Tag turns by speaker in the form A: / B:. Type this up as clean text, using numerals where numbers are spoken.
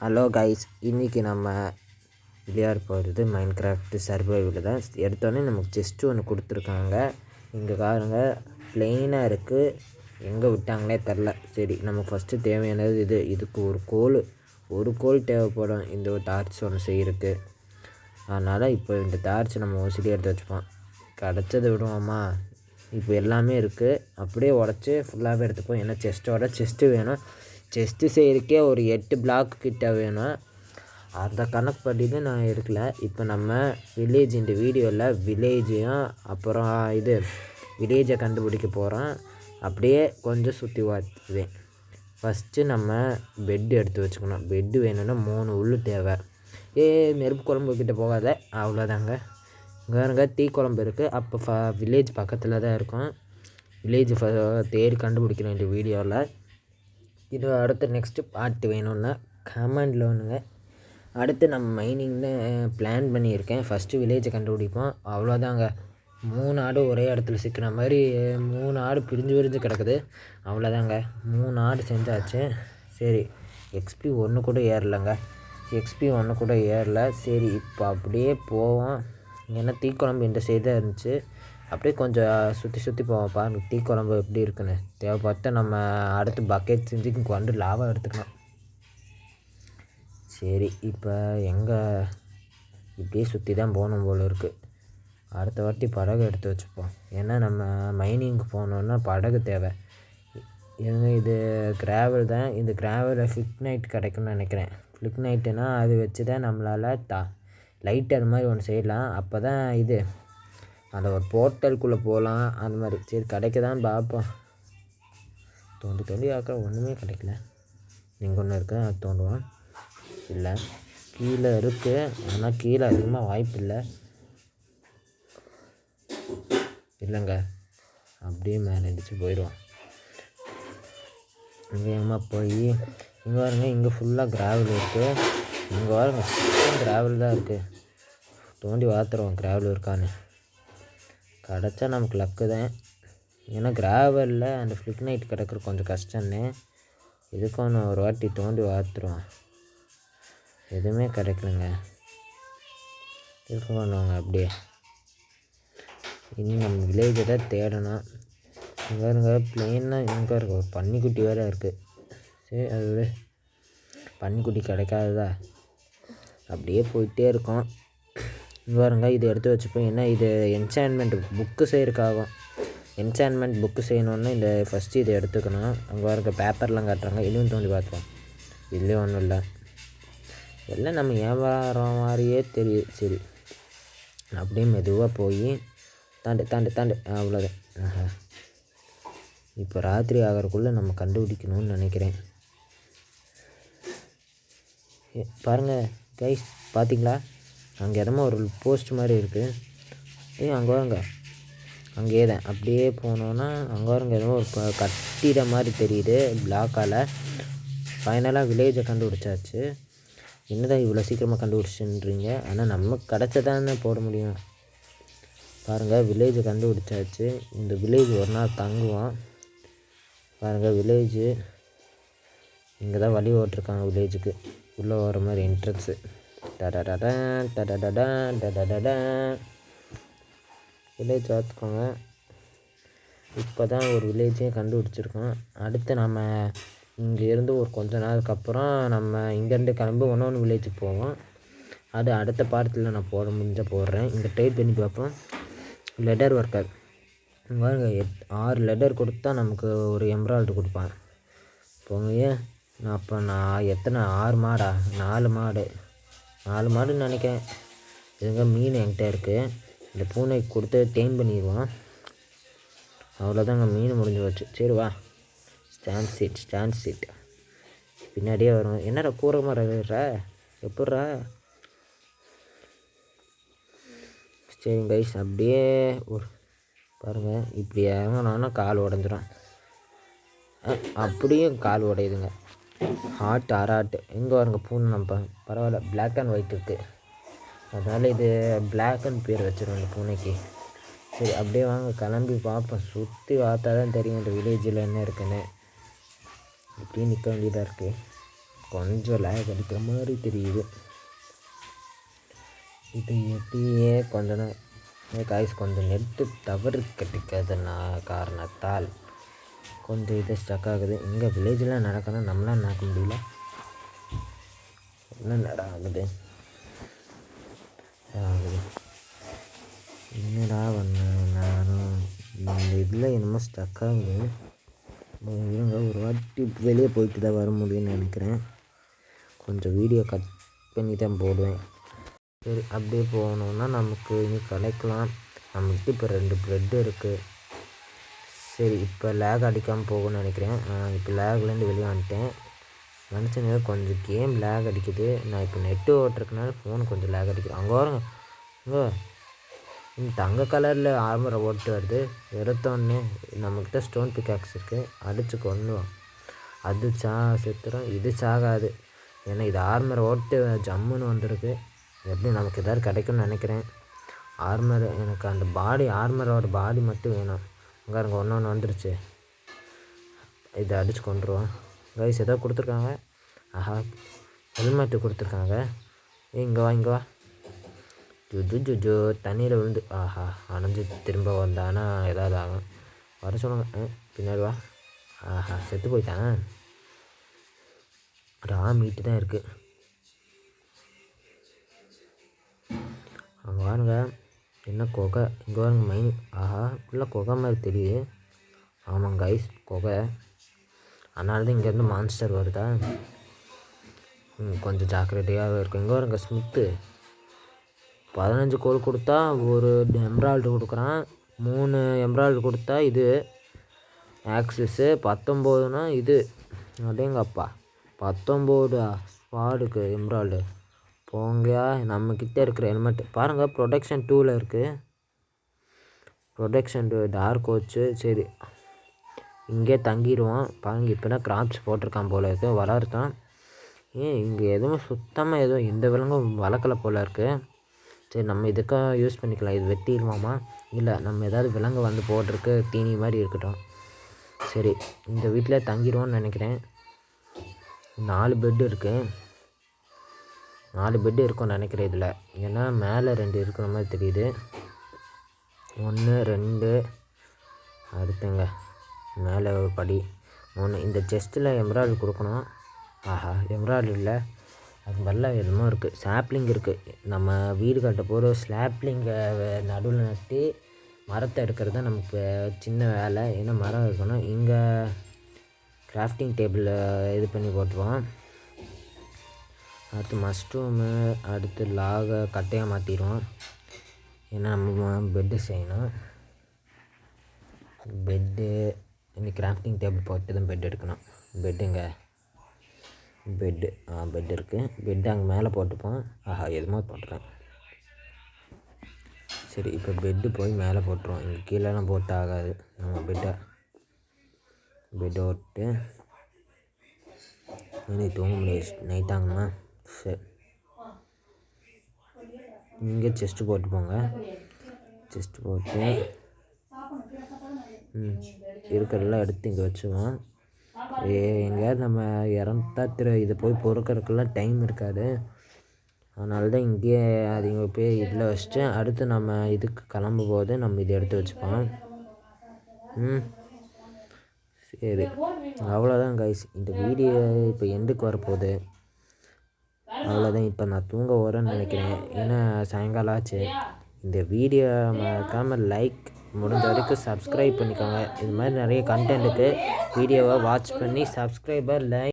A: Hello guys, இன்றைக்கி நம்ம விளையாட போகிறது மைன்கிராஃப்ட் சர்வைவில் தான். எடுத்தோடனே நமக்கு செஸ்ட்டு ஒன்று கொடுத்துருக்காங்க. இங்கே பாருங்க, ப்ளெயினாக இருக்குது, எங்கே விட்டாங்களே தெரில. சரி, நம்ம ஃபஸ்ட்டு தேவையானது இதுக்கு ஒரு கோல் தேவைப்படும் இந்த ஒரு டார்ச் ஒன்று செய்கிறதுக்கு. அதனால் இப்போ இந்த டார்ச் நம்ம மோஸ்ட்லி எடுத்து வச்சுப்போம். கிடச்சதை விடுவோமா? இப்போ எல்லாமே இருக்குது, அப்படியே உடச்சி ஃபுல்லாகவே எடுத்துப்போம். ஏன்னா செஸ்ட்டு வேணும். செஸ்ட்டு செய்கிறதுக்கே ஒரு 8 பிளாக் கிட்ட வேணும். அந்த கணக்கு படி தான் நான் எடுக்கல. இப்போ நம்ம இந்த வீடியோவில் வில்லேஜையும் அப்புறம் வில்லேஜை கண்டுபிடிக்க போகிறோம். அப்படியே கொஞ்சம் சுற்றி பார்த்துவேன். ஃபஸ்ட்டு நம்ம பெட்டு எடுத்து வச்சுக்கணும். பெட்டு வேணும்னா 3 உள்ளு தேவை. நெருப்பு குழம்பு கிட்டே போகாத, அவ்வளோதாங்க. இங்கே டீ குழம்பு இருக்குது. அப்போ வில்லேஜ் பக்கத்தில் தான் இருக்கும். வில்லேஜ் தேடி கண்டுபிடிக்கணும் இந்த வீடியோவில். இது அடுத்து நெக்ஸ்ட்டு பார்ட் வேணும்னா கமெண்டில் ஒன்றுங்க. அடுத்து நம்ம மைனிங்னு பிளான் பண்ணியிருக்கேன். ஃபஸ்ட்டு வில்லேஜை கண்டுபிடிப்போம், அவ்வளோதாங்க. 3 ஆடு ஒரே இடத்துல சிக்கிற மாதிரி 3 ஆடு பிரிஞ்சு கிடக்குது, அவ்வளோதாங்க. 3 ஆடு செஞ்சாச்சு. சரி, எக்ஸ்பி ஒன்று கூட ஏறலைங்க. சரி, இப்போ அப்படியே போவோம். ஏன்னா தீக்குழம்பு இந்த சைடு தான் இருந்துச்சு. அப்படியே கொஞ்சம் சுற்றி போவோம். பாருங்கள் டீ குழம்பு எப்படி இருக்குன்னு. தேவைப்பட்ட நம்ம அடுத்து பக்கெட் செஞ்சு கொண்டு லாவா எடுத்துக்கலாம். சரி, இப்போ இப்படியே சுற்றி தான் போகணும் போல் இருக்குது. அடுத்த வாட்டி படகு எடுத்து வச்சுப்போம். ஏன்னா நம்ம மைனிங்க்கு போனோன்னா படகு தேவை. இது கிராவல் தான். இந்த கிராவலில் ஃபிக் நைட் கிடைக்கும்னு நினைக்கிறேன். ஃபிக் நைட்டுனா அது வச்சு தான் நம்மளால் லைட் அது மாதிரி ஒன்று செய்யலாம். அப்போ தான் அந்த ஒரு போர்ட்டலுக்குள்ளே போகலாம், அந்த மாதிரி. சரி, கிடைக்குதான்னு பார்ப்போம். தோண்டி பார்க்குற ஒன்றுமே கிடைக்கல. இங்கே ஒன்று இருக்குது, அது தோண்டுவோம். இல்லை, கீழே இருக்குது, ஆனால் கீழே அதிகமாக வாய்ப்பு இல்லைங்க. அப்படியே மேலே அடித்து போயிடுவோம். இங்கே எங்கேம்மா போய் இங்கே பாருங்க, இங்கே ஃபுல்லாக கிராவல் இருக்குது. இங்கே பாருங்க, கிராவல் தான் இருக்குது. தோண்டி வாத்துருவோம் கிராவல் இருக்கான்னு. கிடச்சா நமக்கு லக்கு தான். ஏன்னா கிராவலில் அந்த ஃப்ளிக் நைட் கிடக்குற கொஞ்சம் கஷ்டம்னு இதுக்கு ஒன்று ஒரு வாட்டி தோண்டி வாத்துருவோம். எதுவுமே கிடைக்கலங்க. இதுக்கு பண்ணுவாங்க அப்படியே. இன்னும் நம்ம வில்லேஜை தான் தேடணும். இங்கே இருங்க, பிளெயினாக இங்கே இருக்க ஒரு பன்னிக்குட்டி வேறு இருக்குது. சரி, அது பன்னிக்குட்டி கிடைக்காததா? அப்படியே போயிட்டே இருக்கோம். இங்கே பாருங்க, இது எடுத்து வச்சுப்போம். ஏன்னா இது என்சான்மெண்ட் புக்கு செய்கிறதுக்காகும். என்சான்மெண்ட் புக்கு செய்யணுன்னா ஃபஸ்ட்டு இதை எடுத்துக்கணும். அங்கே பாருங்க, பேப்பர்லாம் காட்டுறாங்க. இதுவும் தோண்டி பார்த்துருவோம். இதுலேயும் ஒன்றும் இல்லை. எல்லாம் நம்ம ஏமாறுற மாதிரியே தெரியுது. சரி, அப்படியே மெதுவாக போய் தாண்டு அவ்வளோதான். இப்போ ராத்திரி ஆகிறதுக்குள்ளே நம்ம கண்டுபிடிக்கணும்னு நினைக்கிறேன். பாருங்கள் கைஸ், பார்த்தீங்களா? அங்கே இடமா ஒரு போஸ்ட் மாதிரி இருக்குது. அங்கே வாங்க, அங்கேயே தான். அப்படியே போனோன்னா அங்கே வாருங்க, ஏதோ ஒரு கட்டிட மாதிரி தெரியுது பிளாக்கால். ஃபைனலாக வில்லேஜை கண்டுபிடிச்சாச்சு. என்னதான் இவ்வளோ சீக்கிரமாக கண்டுபிடிச்சுன்றீங்க? ஆனால் நமக்கு கிடச்சதானே போட முடியும். பாருங்கள், வில்லேஜை கண்டுபிடிச்சாச்சு. இந்த வில்லேஜ் ஒரு நாள் தங்குவோம். பாருங்கள், வில்லேஜு இங்கே தான் வழி ஓட்டிருக்காங்க. வில்லேஜுக்கு உள்ளே வர மாதிரி என்ட்ரன்ஸு. வில்லேஜ் பார்த்துக்கோங்க. இப்போ தான் ஒரு வில்லேஜையும் கண்டுபிடிச்சிருக்கோம். அடுத்து நம்ம இங்கேருந்து ஒரு கொஞ்ச நாளுக்கு அப்புறம் நம்ம இங்கேருந்து கிளம்பி ஒன்று வில்லேஜுக்கு போவோம். அது அடுத்த பாடத்தில் நான் போடுறேன். இங்கே டைப் பண்ணி பார்ப்போம். லெட்டர் ஒர்க்கர் பாருங்க, 6 லெட்டர் கொடுத்தா நமக்கு ஒரு எம்ராய்டு கொடுப்பான். போங்க. நான் எத்தனை 6 மாடா? 4 மாடுன்னு நினைக்கிறேன். இதுங்க மீன் என்கிட்ட இருக்குது. இந்த பூனைக்கு கொடுத்து டேம் பண்ணிடுவோம். அவ்வளோதாங்க, மீன் முடிஞ்சு போச்சு. சரி வா, ஸ்டாண்ட் சீட் பின்னாடியே வரும். என்னடா கூரை மரா எப்பட்றா? சரி கைஸ், அப்படியே பாருங்கள், இப்படி இறங்கினோன்னா கால் உடஞ்சிரும். அப்படியும் கால் உடையுதுங்க. ஹார்ட் எங்கே வருங்க பூனை? நம்ம பரவாயில்ல, பிளாக் அண்ட் ஒயிட் இருக்குது, அதனால் இது பிளாக் அண்ட் பேர் வச்சுருவோம் இந்த பூனைக்கு. சரி, அப்படியே வாங்க கிளம்பி பார்ப்போம். சுற்றி பார்த்தா தான் தெரியும் இந்த வில்லேஜில் என்ன இருக்குன்னு. இப்படியும் நிற்க வேண்டியதாக இருக்குது. கொஞ்சம் லேக் அடிக்கிற மாதிரி தெரியுது. இது எப்படியே கொஞ்சம் காய்ஸ் கொஞ்சம் நெட்டு தவறு கிடைக்காதுன்னா காரணத்தால் கொஞ்சம் இது ஸ்டக் ஆகுது. இங்கே வில்லேஜில் நடக்கணும், நம்மளாம் நடக்க முடியல. என்ன நடக்குது என்னடா பண்ண நானும் இந்த இதில் என்னமோ ஸ்டக் ஆகுது. இருங்க ஒரு வாட்டி வெளியே போயிட்டு தான் வர முடியும்னு நினைக்கிறேன். கொஞ்சம் வீடியோ கட் பண்ணி தான் போடுவேன். சரி, அப்படியே போகணுன்னா நமக்கு இனி கிடைக்கலாம். நம்மகிட்ட இப்போ 2 ப்ரெட்டு இருக்குது. சரி, இப்போ லேக் அடிக்காமல் போகணும்னு நினைக்கிறேன். இப்போ லேக்லேருந்து வெளியே வந்துட்டேன். நினச்சேன் கொஞ்சம் கேம் லேக் அடிக்குது. நான் இப்போ நெட்டு ஓட்டுறதுனால ஃபோன் கொஞ்சம் லேக் அடிக்குது. அங்கே வருங்க, இங்கே இந்த தங்க கலரில் ஆர்மரை ஓட்டு வருது. எடுத்தோடனே நம்மக்கிட்ட ஸ்டோன் பிக்காக்ஸ் இருக்குது, அடித்து கொண்டுவோம். அது செத்துரும், இது சாகாது. ஏன்னா இது ஆர்மரை ஓட்டு ஜம்முன்னு வந்திருக்கு. எப்படி நமக்கு எதாவது கிடைக்கும்னு நினைக்கிறேன். ஆர்மர் எனக்கு அந்த பாடி ஆர்மரோட பாடி மட்டும் வேணும். அங்கே இருங்க ஒன்று வந்துருச்சு. இதை அடித்து கொண்டுருவோம். கைஸ் ஏதோ கொடுத்துருக்காங்க. ஆஹா, ஹெல்மெட்டு கொடுத்துருக்காங்க. இங்கே வா இங்கே வா. ஜுஜு தண்ணியில் விழுந்து ஆஹா அணைஞ்சு திரும்ப வந்தானா ஏதாவது ஆகும். வர சொல்லுங்க. பின்னாடி வா. ஆஹா செத்து போயிட்டான். மீட்டு தான் இருக்குது. அங்கே வாருங்க, என்ன குகை. இங்கே வாருங்க மைன். ஆஹா ஃபுல்லாக குகை மாதிரி தெரியுது. ஆமாங்க கைஸ், குகை. அதனால தான் இங்கேருந்து மான்ஸ்டர் வருதா. கொஞ்சம் ஜாக்கிரதையாக இருக்கும். இங்கே வருங்க ஸ்மித்து. 15 கோல் கொடுத்தா ஒரு எம்ராய்டு கொடுக்குறான். 3 எம்ராய்டு கொடுத்தா இது ஆக்சிஸு. 19னா இது அப்படிங்கப்பா 19 ஸ்பாடுக்கு எம்ராய்டு. போங்கயா, நம்மக்கிட்ட இருக்கிற ஹெல்மெட் பாருங்கள், ப்ரொடெக்ஷன் 2ல் இருக்குது. Protection 2 dark coach. சரி, இங்கே தங்கிடுவோம். பாருங்க, இப்போ தான் கிராப்ஸ் போட்டிருக்கான் போல் இருக்குது, வளர்த்தான். இங்கே எதுவும் சுத்தமாக எதுவும் எந்த விலங்கும் வளர்க்கலை போல் இருக்குது. சரி, நம்ம இதுக்காக யூஸ் பண்ணிக்கலாம். இது வெட்டிடுவோமா? இல்லை, நம்ம ஏதாவது விலங்கு வந்து போட்டிருக்கு, தீனி மாதிரி இருக்கட்டும். சரி, இந்த வீட்டில் தங்கிடுவோன்னு நினைக்கிறேன். 4 பெட்டு இருக்குது. 4 பெட்டு இருக்கும்னு நினைக்கிறேன் இதில். ஏன்னா மேலே 2 இருக்கிற மாதிரி தெரியுது. 1 2 அடுத்துங்க மேலே ஒரு படி 3. இந்த செஸ்ட்டில் எம்ராய்டு கொடுக்கணும். ஆஹா, எம்ராய்டு இல்லை, அது மாதிரிலாம் என்னமோ இருக்குது. சாப்ளிங் இருக்குது. நம்ம வீடு கட்ட போகிற ஸ்லாப்லிங்கை நடுவில் நட்டு மரத்தை எடுக்கிறது தான் நமக்கு சின்ன வேலை. ஏன்னா மரம் இருக்கணும். இங்கே கிராஃப்டிங் டேபிளில் இது பண்ணி போட்டுருவோம். அடுத்து மஷ்ரூமு, அடுத்து லாகை கட்டையாக மாற்றிடுவோம். ஏன்னா நம்ம பெட்டு செய்யணும். பெட்டு இன்னைக்கு கிராஃப்டிங் டேபிள் போட்டு தான் பெட் எடுக்கணும். பெட்டுங்க பெட்டு பெட் இருக்குது. பெட்டு அங்கே மேலே போட்டுப்போம். ஆஹா எதுமோ போட்டுறேன். சரி, இப்போ பெட்டு போய் மேலே போட்டுருவோம். இங்கே கீழெல்லாம் போட்டு ஆகாது. நம்ம பெட்டை ஓட்டு இன்னைக்கு தூங்க முடியாது, நைட் ஆகுமா. சரி, இங்கே செஸ்ட்டு போட்டு போங்க. செஸ்ட்டு போட்டு இருக்கிறதெல்லாம் எடுத்து இங்கே வச்சுவோம். எங்கேயாவது நம்ம இறந்தா இதை போய் பொறுக்கிறதுக்கெல்லாம் டைம் இருக்காது. அதனால தான் இங்கேயே அதிக போய் இதில் வச்சுட்டு அடுத்து நம்ம இதுக்கு கிளம்பும் போது நம்ம இதை எடுத்து வச்சுப்போம். சரி, அவ்வளோதான் கைஸ். இந்த வீடியோ இப்போ எண்டுக்கு வரப்போகுது. அவ்வளோதான். இப்போ நான் தூங்க வரேன்னு நினைக்கிறேன். ஏன்னா சாயங்காலம் ஆச்சு. இந்த வீடியோ மறக்காமல் லைக், முடிஞ்ச வரைக்கும் சப்ஸ்கிரைப் பண்ணிக்கோங்க. இது மாதிரி நிறைய கண்டென்ட்டுக்கு வீடியோவை வாட்ச் பண்ணி சப்ஸ்கிரைபர் லைக்